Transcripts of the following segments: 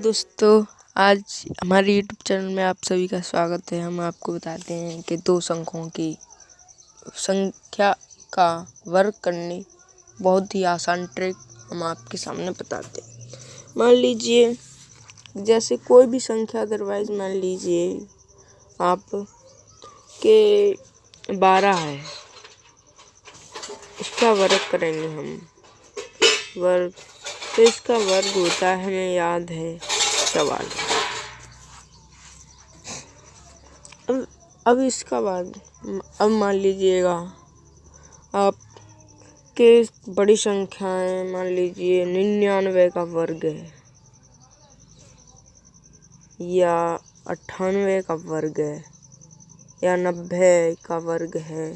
दोस्तों, आज हमारे YouTube चैनल में आप सभी का स्वागत है। हम आपको बताते हैं कि दो अंकों की संख्या का वर्ग करने बहुत ही आसान ट्रिक हम आपके सामने बताते हैं। मान लीजिए जैसे कोई भी संख्या, अदरवाइज मान लीजिए आप के 12 है, इसका वर्ग करेंगे हम। वर्ग तो इसका वर्ग होता है, हमें याद है, 44। अब इसका बाद अब मान लीजिएगा आप के बड़ी संख्याएं, मान लीजिए 99 का वर्ग है या 98 का वर्ग है या 90 का वर्ग है,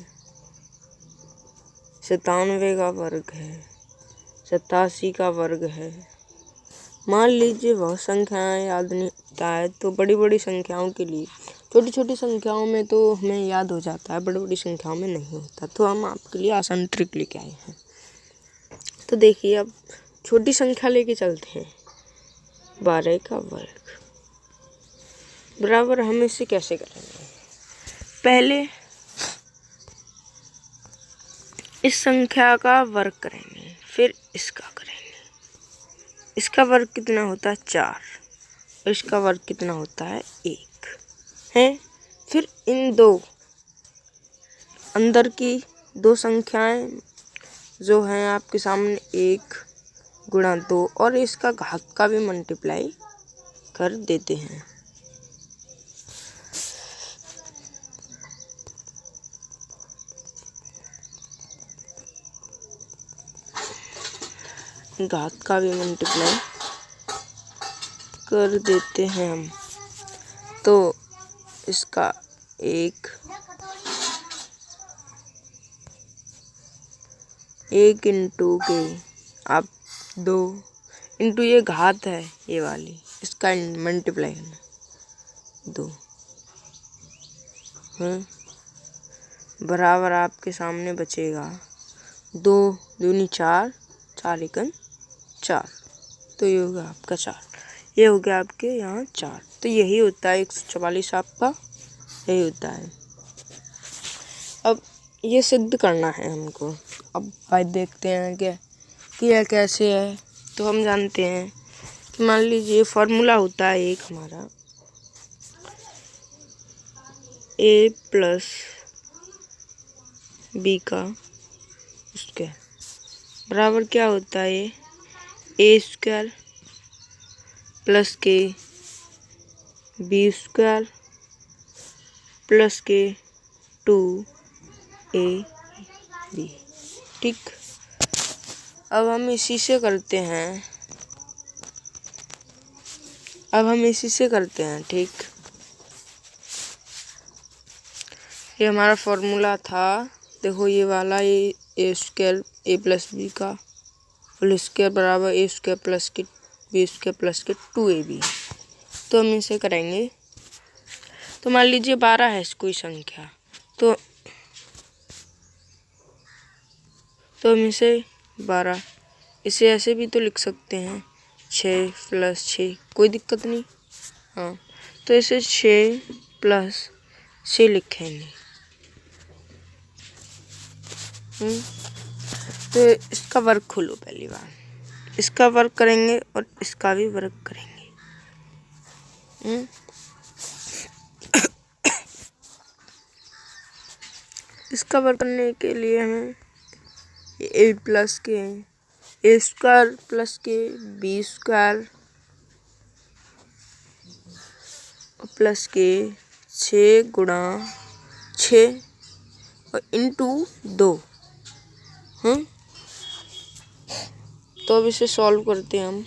97 का वर्ग है, 87 का वर्ग है। मान लीजिए बहुत संख्याएं याद नहीं होता है, तो बड़ी बड़ी संख्याओं के लिए, छोटी छोटी संख्याओं में तो हमें याद हो जाता है, बड़ी बड़ी संख्याओं में नहीं होता। तो हम आपके लिए आसान ट्रिक लेके आए हैं। तो देखिए, अब छोटी संख्या लेके चलते हैं। 12 का वर्ग बराबर हम इसे कैसे करेंगे? पहले इस संख्या का वर्ग करेंगे, फिर इसका करेंगे। इसका वर्ग कितना होता है? 4, और इसका वर्ग कितना होता है? 1 है। फिर इन दो अंदर की दो संख्याएं जो हैं आपके सामने, 1 गुणा 2, और इसका घात का भी मल्टीप्लाई कर देते हैं। घात का भी मल्टीप्लाई कर देते हैं हम। तो इसका 1 इंटू के आप 2 इंटू ये घात है, ये वाली, इसका मल्टीप्लाई करना 2 बराबर आपके सामने बचेगा 2 दूनी 4, 4 एकम 4। तो ये हो गया आपका 4, ये हो गया आपके यहाँ 4। तो यही होता है 144 आपका, यही होता है। अब ये सिद्ध करना है हमको। अब भाई देखते हैं कि यह कैसे है। तो हम जानते हैं कि मान लीजिए फॉर्मूला होता है एक हमारा, a प्लस बी का स्क्वायर बराबर क्या होता है? ए स्क्वायर प्लस के बी स्क्वायर प्लस के 2ab। ठीक, अब हम इसी से करते हैं। ठीक, ये हमारा फॉर्मूला था। देखो ये वाला, ए स्क्वायर ए प्लस बी का होल स्क्वायर बराबर ए स्क्वायर प्लस के बी स्क्वायर प्लस के 2ab। तो हम इसे करेंगे। तो मान लीजिए 12 है कोई संख्या, तो हम इसे 12, इसे ऐसे भी तो लिख सकते हैं, 6 प्लस 6, कोई दिक्कत नहीं। हाँ, तो इसे 6 प्लस 6 लिखेंगे। तो इसका वर्ग खोलो, पहली बार इसका वर्ग करेंगे और इसका भी वर्ग करेंगे। इसका वर्ग करने के लिए हमें ए प्लस के ए स्क्वायर प्लस के बी स्क्वायर प्लस के 6 गुणा 6 और इंटू 2। तो अब इसे सॉल्व करते हैं हम।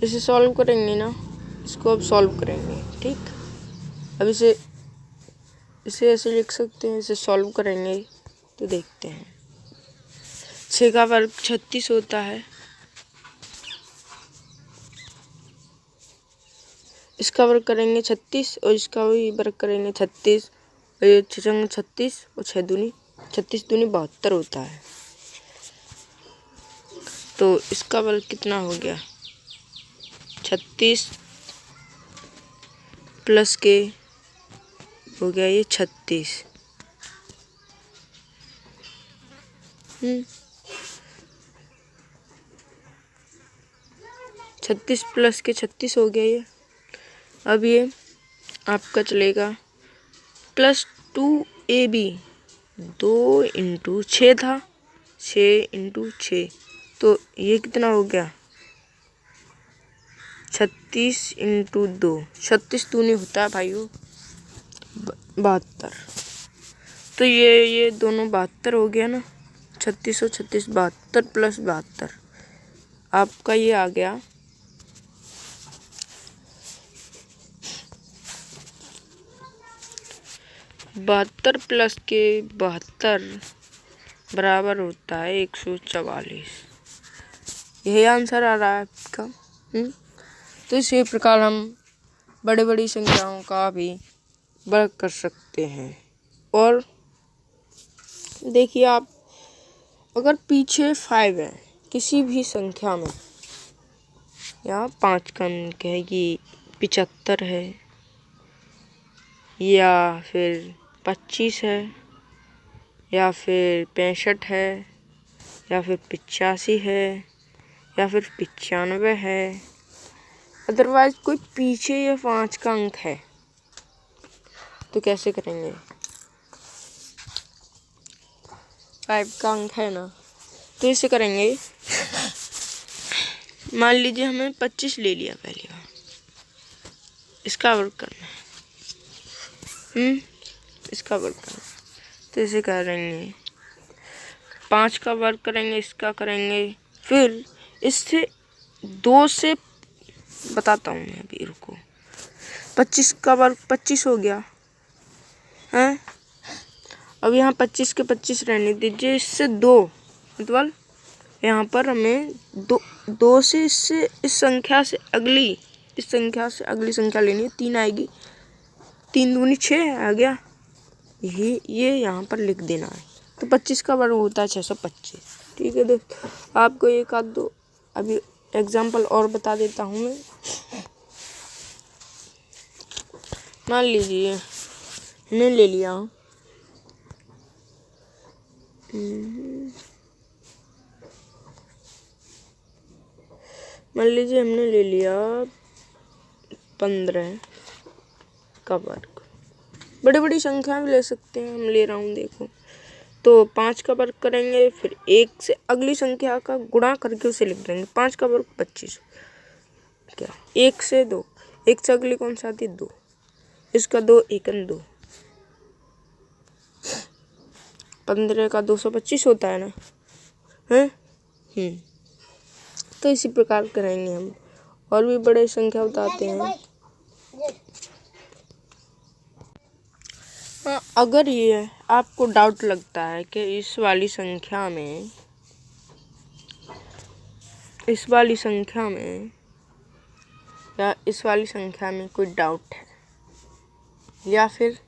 इसे सॉल्व करेंगे ना, इसको अब सॉल्व करेंगे। ठीक, अब इसे ऐसे लिख सकते हैं, इसे सॉल्व करेंगे तो देखते हैं। 6 का वर्ग 36 होता है, इसका वर्ग करेंगे 36 और इसका भी वर्ग करेंगे 36, और ये 6 36 और 6 दूनी 36 दूनी 72 होता है। तो इसका वर्ग कितना हो गया? 36 प्लस के हो गया ये 36। 36 प्लस के 36 हो गया ये। अब ये आपका चलेगा +2ab, 2 × 6 था, 6 × 6, तो ये कितना हो गया? 36 × 2, 36 दूनी होता है भाइयों 72। तो ये दोनों 72 हो गया ना, 36 और 36, 72 + 72 आपका ये आ गया 72 प्लस के 72 बराबर होता है 144। यही आंसर आ रहा है आपका। तो इसी प्रकार हम बड़ी बड़ी संख्याओं का भी वर्ग कर सकते हैं। और देखिए आप अगर पीछे 5 है किसी भी संख्या में, या 5 का अंक है कि 75 है, या फिर 25 है, या फिर 65 है, या फिर 85 है, या फिर 95 है, अदरवाइज कोई पीछे या 5 का अंक है, तो कैसे करेंगे? 5 का अंक है ना, तो इसे करेंगे। मान लीजिए हमें 25 ले लिया पहली बार, इसका वर्ग करना है। इसका वर्ग करना, तो इसे करेंगे 5 का वर्ग करेंगे, इसका करेंगे, फिर इससे 2 से बताता हूँ मैं अभी, रुको। 25 का वर्ग 25 हो गया है। अब यहाँ 25 के 25 रहने दीजिए, इससे 2 मतलब यहाँ पर हमें 2 से इससे इस संख्या से अगली संख्या लेनी है। 3 आएगी, 3 दूनी 6 आ गया, ये यहाँ पर लिख देना है। तो 25 का वर्ग होता है 625। ठीक है दोस्त, आपको एक आध दो अभी एग्जाम्पल और बता देता हूँ मैं। मान लीजिए हमने ले लिया मान लीजिए हमने ले लिया 15 का वर्ग। बड़ी बड़ी संख्या भी ले सकते हैं, हम ले रहा हूँ देखो। तो 5 का वर्ग करेंगे, फिर 1 से अगली संख्या का गुणा करके उसे लिख देंगे। 5 का वर्ग 25, क्या 1 से 2, 1 से अगली कौन सा आती है? 2, इसका 2 एकन 2, 15 का 225 होता है ना, है? तो इसी प्रकार करेंगे हम, और भी बड़े संख्या बताते हैं। अगर ये आपको डाउट लगता है कि इस वाली संख्या में या इस वाली संख्या में कोई डाउट है, या फिर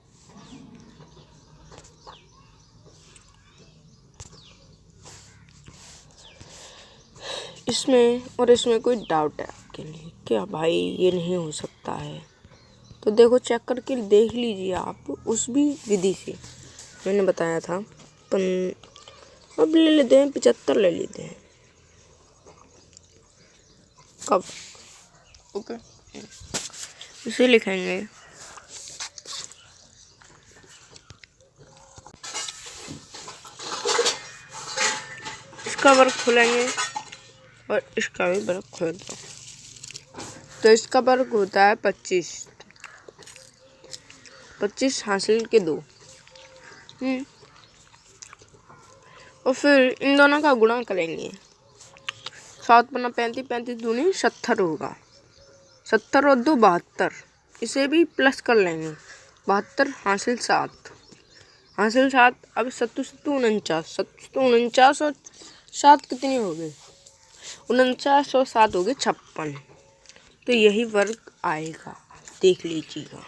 इसमें और इसमें कोई डाउट है आपके लिए, क्या भाई ये नहीं हो सकता है, तो देखो चेक करके देख लीजिए आप उस भी विधि से मैंने बताया था। अब ले लेते हैं 75 ले लेते हैं। कब? ओके, इसे लिखेंगे इसका वर्ग खोलेंगे और इसका भी वर्ग खोल दो। तो इसका वर्ग होता है 25 हासिल के 2। और फिर इन दोनों का गुणा करेंगे। 7 × 35, 35 दूनी 70 होगा, 70 और 2 72, इसे भी प्लस कर लेंगे। 72 हासिल 7, अब 7 49, 49 और 7 कितनी हो गई? 49 और 7 हो गए 56। तो यही वर्ग आएगा, देख लीजिएगा,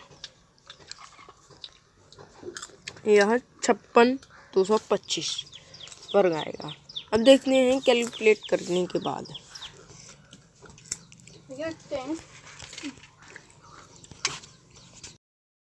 यह 56 225 वर्ग आएगा। अब देखते हैं कैलकुलेट करने के बाद।